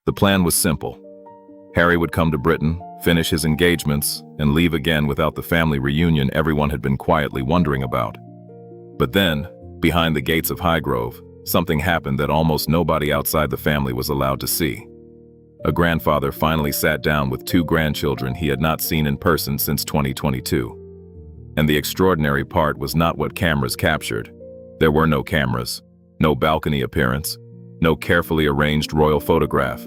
The plan was simple. Harry would come to Britain, finish his engagements, and leave again without the family reunion everyone had been quietly wondering about. But then, behind the gates of Highgrove, something happened that almost nobody outside the family was allowed to see. A grandfather finally sat down with two grandchildren he had not seen in person since 2022. And the extraordinary part was not what cameras captured. There were no cameras, no balcony appearance, no carefully arranged royal photograph,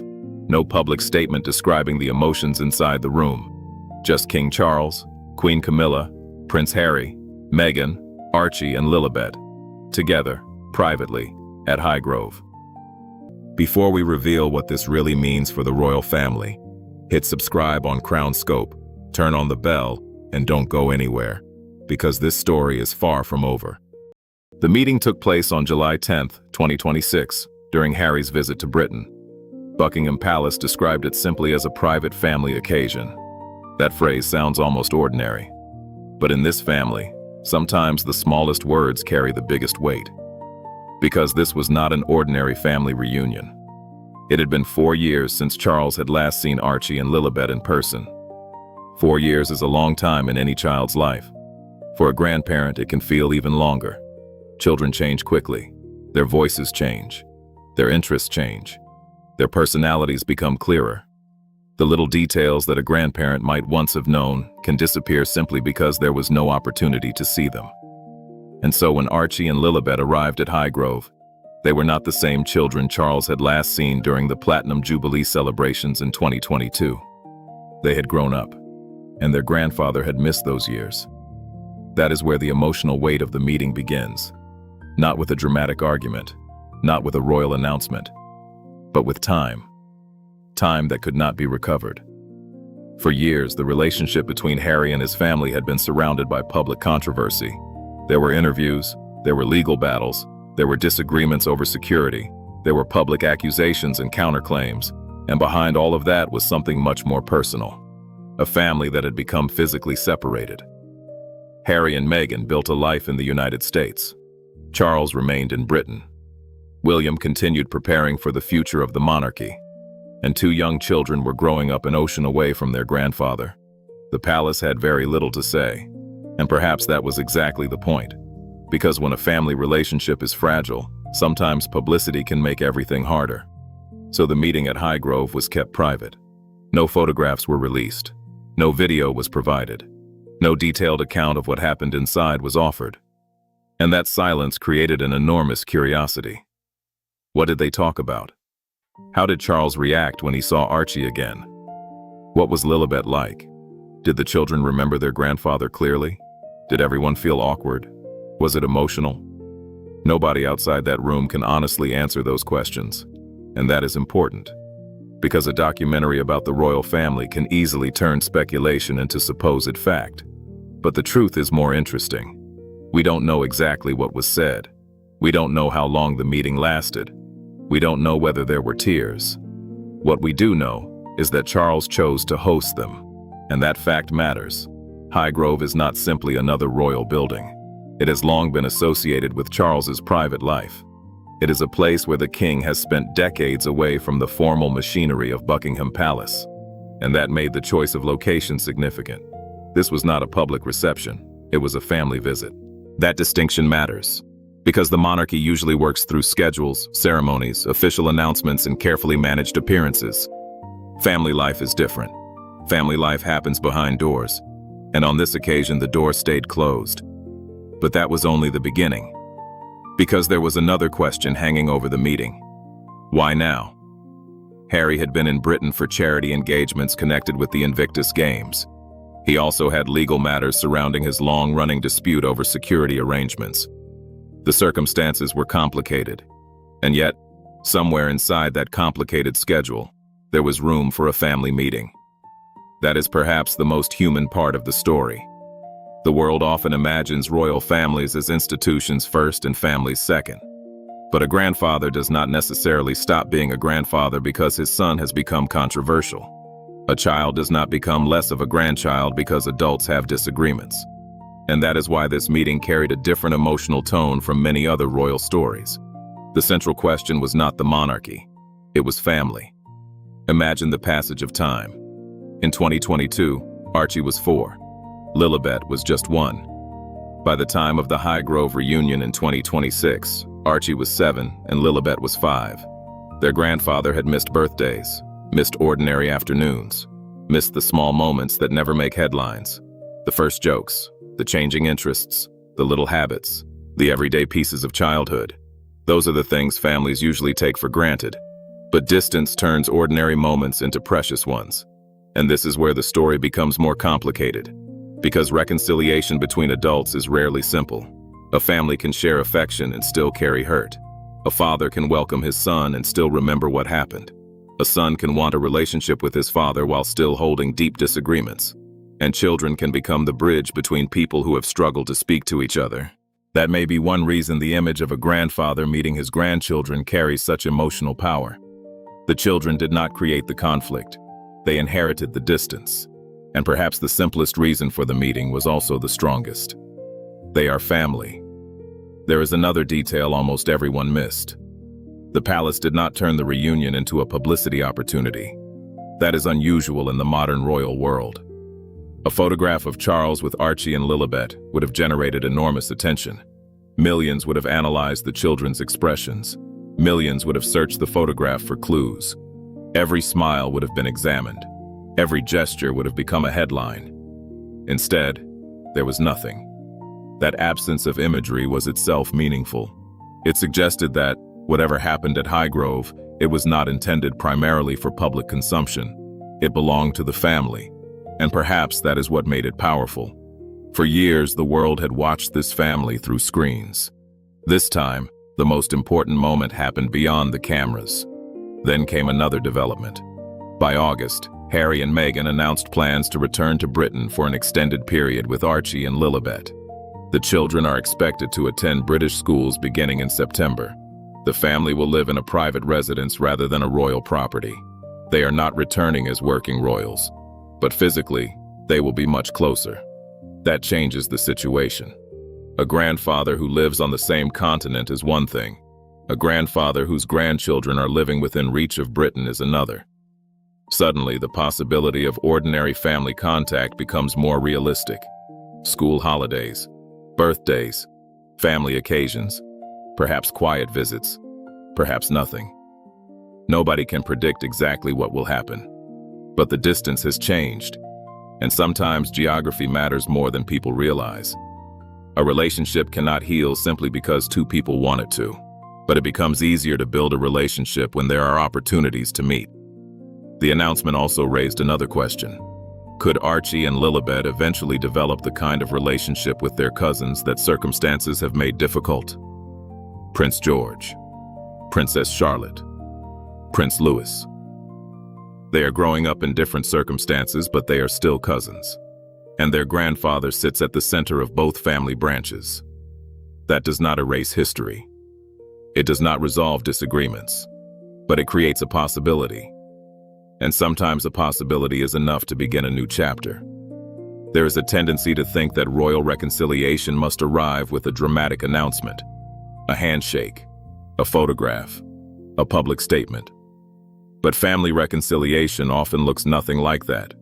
no public statement describing the emotions inside the room. Just King Charles, Queen Camilla, Prince Harry, Meghan, Archie and Lilibet, together, privately, at Highgrove. Before we reveal what this really means for the royal family, hit subscribe on Crown Scope, turn on the bell, and don't go anywhere, because this story is far from over. The meeting took place on July 10, 2026, during Harry's visit to Britain. Buckingham Palace described it simply as a private family occasion. That phrase sounds almost ordinary. But in this family, sometimes the smallest words carry the biggest weight. Because this was not an ordinary family reunion. It had been 4 years since Charles had last seen Archie and Lilibet in person. 4 years is a long time in any child's life. For a grandparent, it can feel even longer. Children change quickly. Their voices change. Their interests change. Their personalities become clearer. The little details that a grandparent might once have known can disappear simply because there was no opportunity to see them. And so when Archie and Lilibet arrived at Highgrove, they were not the same children Charles had last seen during the Platinum Jubilee celebrations in 2022. They had grown up, and their grandfather had missed those years. That is where the emotional weight of the meeting begins. Not with a dramatic argument, not with a royal announcement, but with time. Time that could not be recovered. For years, the relationship between Harry and his family had been surrounded by public controversy. There were interviews, there were legal battles, there were disagreements over security, there were public accusations and counterclaims, and behind all of that was something much more personal. A family that had become physically separated. Harry and Meghan built a life in the United States. Charles remained in Britain. William continued preparing for the future of the monarchy. And two young children were growing up an ocean away from their grandfather. The palace had very little to say. And perhaps that was exactly the point. Because when a family relationship is fragile, sometimes publicity can make everything harder. So the meeting at Highgrove was kept private. No photographs were released. No video was provided. No detailed account of what happened inside was offered. And that silence created an enormous curiosity. What did they talk about? How did Charles react when he saw Archie again? What was Lilibet like? Did the children remember their grandfather clearly? Did everyone feel awkward? Was it emotional? Nobody outside that room can honestly answer those questions. And that is important. Because a documentary about the royal family can easily turn speculation into supposed fact. But the truth is more interesting. We don't know exactly what was said. We don't know how long the meeting lasted. We don't know whether there were tears. What we do know is that Charles chose to host them. And that fact matters. Highgrove is not simply another royal building. It has long been associated with Charles's private life. It is a place where the king has spent decades away from the formal machinery of Buckingham Palace. And that made the choice of location significant. This was not a public reception. It was a family visit. That distinction matters. Because the monarchy usually works through schedules, ceremonies, official announcements, and carefully managed appearances. Family life is different. Family life happens behind doors. And on this occasion, the door stayed closed. But that was only the beginning. Because there was another question hanging over the meeting. Why now? Harry had been in Britain for charity engagements connected with the Invictus Games. He also had legal matters surrounding his long-running dispute over security arrangements. The circumstances were complicated. And yet, somewhere inside that complicated schedule, there was room for a family meeting. That is perhaps the most human part of the story. The world often imagines royal families as institutions first and families second. But a grandfather does not necessarily stop being a grandfather because his son has become controversial. A child does not become less of a grandchild because adults have disagreements. And that is why this meeting carried a different emotional tone from many other royal stories. The central question was not the monarchy. It was family. Imagine the passage of time. In 2022, Archie was 4. Lilibet was just 1. By the time of the Highgrove reunion in 2026, Archie was 7 and Lilibet was 5. Their grandfather had missed birthdays, missed ordinary afternoons, missed the small moments that never make headlines. The first jokes, the changing interests, the little habits, the everyday pieces of childhood. Those are the things families usually take for granted. But distance turns ordinary moments into precious ones. And this is where the story becomes more complicated. Because reconciliation between adults is rarely simple. A family can share affection and still carry hurt. A father can welcome his son and still remember what happened. A son can want a relationship with his father while still holding deep disagreements. And children can become the bridge between people who have struggled to speak to each other. That may be one reason the image of a grandfather meeting his grandchildren carries such emotional power. The children did not create the conflict. They inherited the distance. And perhaps the simplest reason for the meeting was also the strongest. They are family. There is another detail almost everyone missed. The palace did not turn the reunion into a publicity opportunity. That is unusual in the modern royal world. A photograph of Charles with Archie and Lilibet would have generated enormous attention. Millions would have analyzed the children's expressions. Millions would have searched the photograph for clues. Every smile would have been examined. Every gesture would have become a headline. Instead, there was nothing. That absence of imagery was itself meaningful. It suggested that, whatever happened at Highgrove, it was not intended primarily for public consumption. It belonged to the family. And perhaps that is what made it powerful. For years, the world had watched this family through screens. This time, the most important moment happened beyond the cameras. Then came another development. By August, Harry and Meghan announced plans to return to Britain for an extended period with Archie and Lilibet. The children are expected to attend British schools beginning in September. The family will live in a private residence rather than a royal property. They are not returning as working royals, but physically, they will be much closer. That changes the situation. A grandfather who lives on the same continent is one thing. A grandfather whose grandchildren are living within reach of Britain is another. Suddenly, the possibility of ordinary family contact becomes more realistic. School holidays, birthdays, family occasions, perhaps quiet visits, perhaps nothing. Nobody can predict exactly what will happen. But the distance has changed, and sometimes geography matters more than people realize. A relationship cannot heal simply because two people want it to, but it becomes easier to build a relationship when there are opportunities to meet. The announcement also raised another question. Could Archie and Lilibet eventually develop the kind of relationship with their cousins that circumstances have made difficult? Prince George, Princess Charlotte, Prince Louis. They are growing up in different circumstances, but they are still cousins. And their grandfather sits at the center of both family branches. That does not erase history. It does not resolve disagreements, but it creates a possibility. And sometimes a possibility is enough to begin a new chapter. There is a tendency to think that royal reconciliation must arrive with a dramatic announcement, a handshake, a photograph, a public statement. But family reconciliation often looks nothing like that.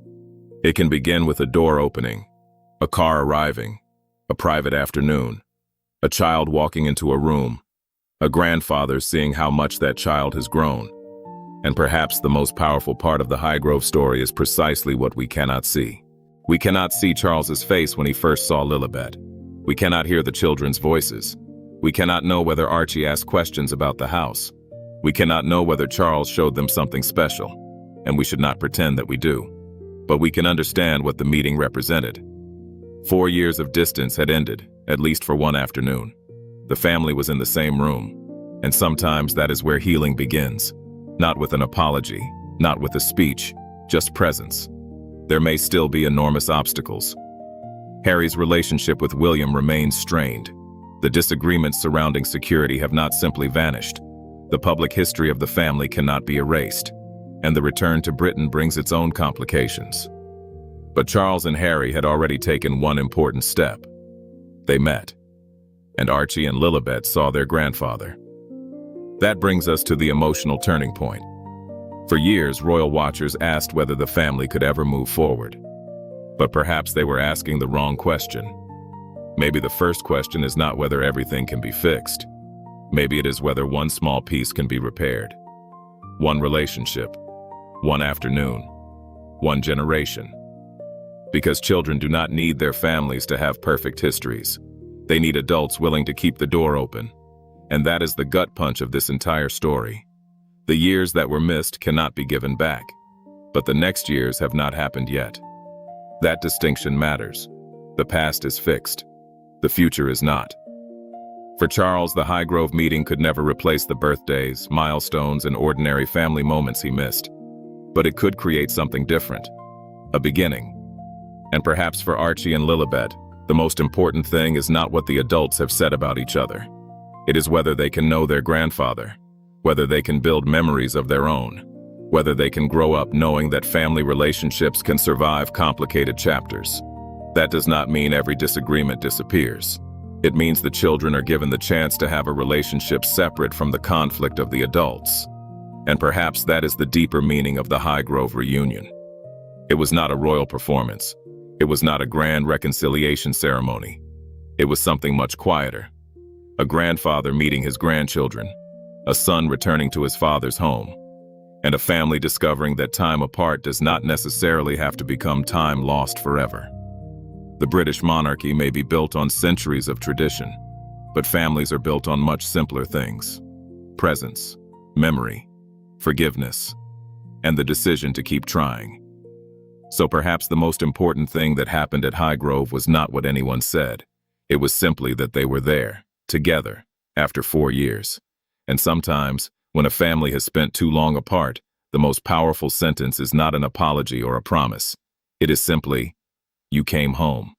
It can begin with a door opening, a car arriving, a private afternoon, a child walking into a room, a grandfather seeing how much that child has grown. And perhaps the most powerful part of the Highgrove story is precisely what we cannot see. We cannot see Charles's face when he first saw Lilibet. We cannot hear the children's voices. We cannot know whether Archie asked questions about the house. We cannot know whether Charles showed them something special, and we should not pretend that we do. But we can understand what the meeting represented. 4 years of distance had ended, at least for one afternoon. The family was in the same room, and sometimes that is where healing begins. Not with an apology, not with a speech, just presence. There may still be enormous obstacles. Harry's relationship with William remains strained. The disagreements surrounding security have not simply vanished. The public history of the family cannot be erased, and the return to Britain brings its own complications. But Charles and Harry had already taken one important step. They met, and Archie and Lilibet saw their grandfather. That brings us to the emotional turning point. For years, royal watchers asked whether the family could ever move forward. But perhaps they were asking the wrong question. Maybe the first question is not whether everything can be fixed. Maybe it is whether one small piece can be repaired. One relationship, one afternoon, one generation. Because children do not need their families to have perfect histories. They need adults willing to keep the door open. And that is the gut punch of this entire story. The years that were missed cannot be given back, but the next years have not happened yet. That distinction matters. The past is fixed. The future is not. For Charles, the Highgrove meeting could never replace the birthdays, milestones, and ordinary family moments he missed. But it could create something different. A beginning. And perhaps for Archie and Lilibet, the most important thing is not what the adults have said about each other. It is whether they can know their grandfather, whether they can build memories of their own, whether they can grow up knowing that family relationships can survive complicated chapters. That does not mean every disagreement disappears. It means the children are given the chance to have a relationship separate from the conflict of the adults. And perhaps that is the deeper meaning of the Highgrove reunion. It was not a royal performance. It was not a grand reconciliation ceremony. It was something much quieter. A grandfather meeting his grandchildren, a son returning to his father's home, and a family discovering that time apart does not necessarily have to become time lost forever. The British monarchy may be built on centuries of tradition, but families are built on much simpler things: presence, memory, forgiveness, and the decision to keep trying. So perhaps the most important thing that happened at Highgrove was not what anyone said. It was simply that they were there, together, after 4 years. And sometimes, when a family has spent too long apart, the most powerful sentence is not an apology or a promise. It is simply, "You came home."